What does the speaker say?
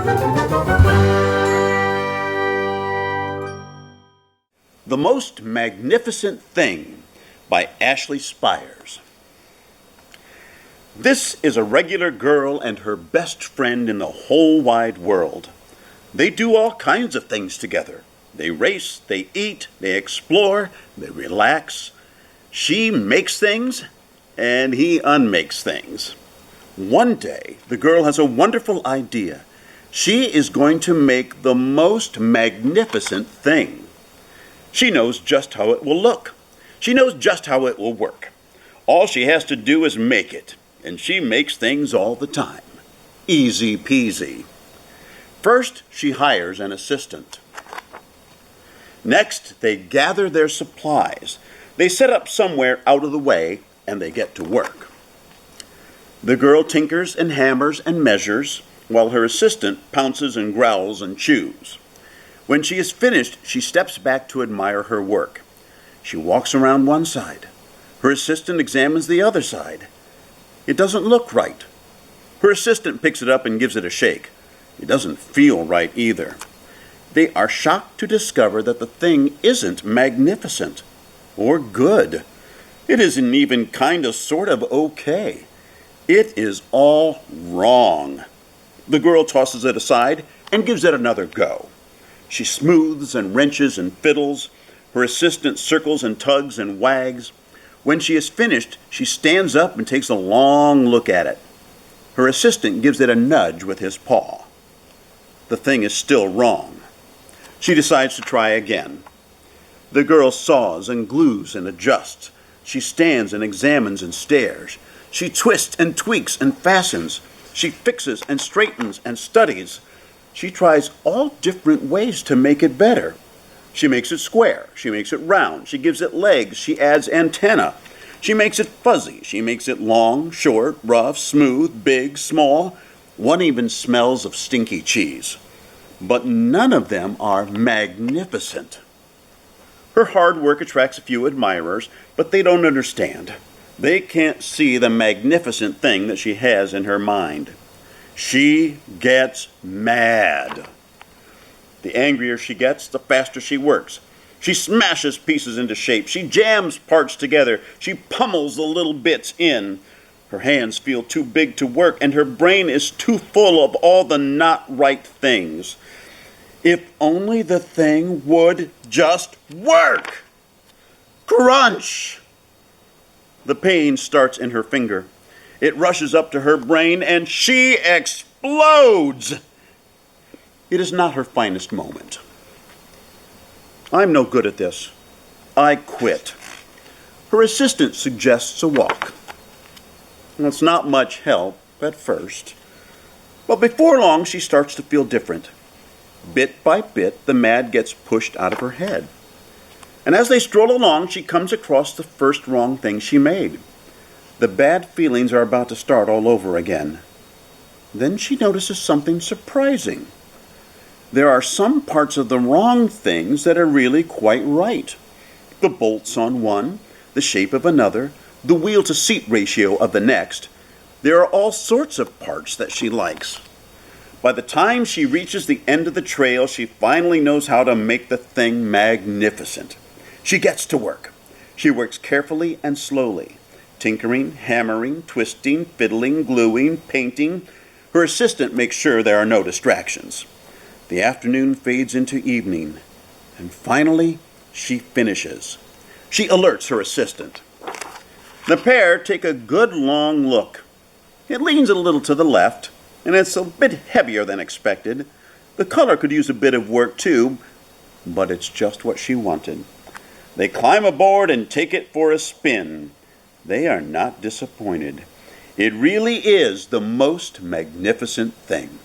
The Most Magnificent Thing by Ashley Spires. This is a regular girl and her best friend in the whole wide world. They do all kinds of things together. They race, they eat, they explore, they relax. She makes things, and he unmakes things. One day, the girl has a wonderful idea. She is going to make the most magnificent thing. She knows just how it will look. She knows just how it will work. All she has to do is make it, and she makes things all the time. Easy peasy. First, she hires an assistant. Next, they gather their supplies. They set up somewhere out of the way, and they get to work. The girl tinkers and hammers and measures, while her assistant pounces and growls and chews. When she is finished, she steps back to admire her work. She walks around one side. Her assistant examines the other side. It doesn't look right. Her assistant picks it up and gives it a shake. It doesn't feel right either. They are shocked to discover that the thing isn't magnificent or good. It isn't even kind of sort of okay. It is all wrong. The girl tosses it aside and gives it another go. She smooths and wrenches and fiddles. Her assistant circles and tugs and wags. When she is finished, she stands up and takes a long look at it. Her assistant gives it a nudge with his paw. The thing is still wrong. She decides to try again. The girl saws and glues and adjusts. She stands and examines and stares. She twists and tweaks and fastens. She fixes and straightens and studies. She tries all different ways to make it better. She makes it square. She makes it round. She gives it legs. She adds antenna. She makes it fuzzy. She makes it long, short, rough, smooth, big, small. One even smells of stinky cheese. But none of them are magnificent. Her hard work attracts a few admirers, but they don't understand. They can't see the magnificent thing that she has in her mind. She gets mad. The angrier she gets, the faster she works. She smashes pieces into shape. She jams parts together. She pummels the little bits in. Her hands feel too big to work, and her brain is too full of all the not right things. If only the thing would just work! Crunch! The pain starts in her finger. It rushes up to her brain, and she explodes! It is not her finest moment. I'm no good at this. I quit. Her assistant suggests a walk. It's not much help at first, but before long she starts to feel different. Bit by bit, the mad gets pushed out of her head. And as they stroll along, she comes across the first wrong thing she made. The bad feelings are about to start all over again. Then she notices something surprising. There are some parts of the wrong things that are really quite right. The bolts on one, the shape of another, the wheel-to-seat ratio of the next. There are all sorts of parts that she likes. By the time she reaches the end of the trail, she finally knows how to make the thing magnificent. She gets to work. She works carefully and slowly, tinkering, hammering, twisting, fiddling, gluing, painting. Her assistant makes sure there are no distractions. The afternoon fades into evening, and finally she finishes. She alerts her assistant. The pair take a good long look. It leans a little to the left, and it's a bit heavier than expected. The color could use a bit of work too, but it's just what she wanted. They climb aboard and take it for a spin. They are not disappointed. It really is the most magnificent thing.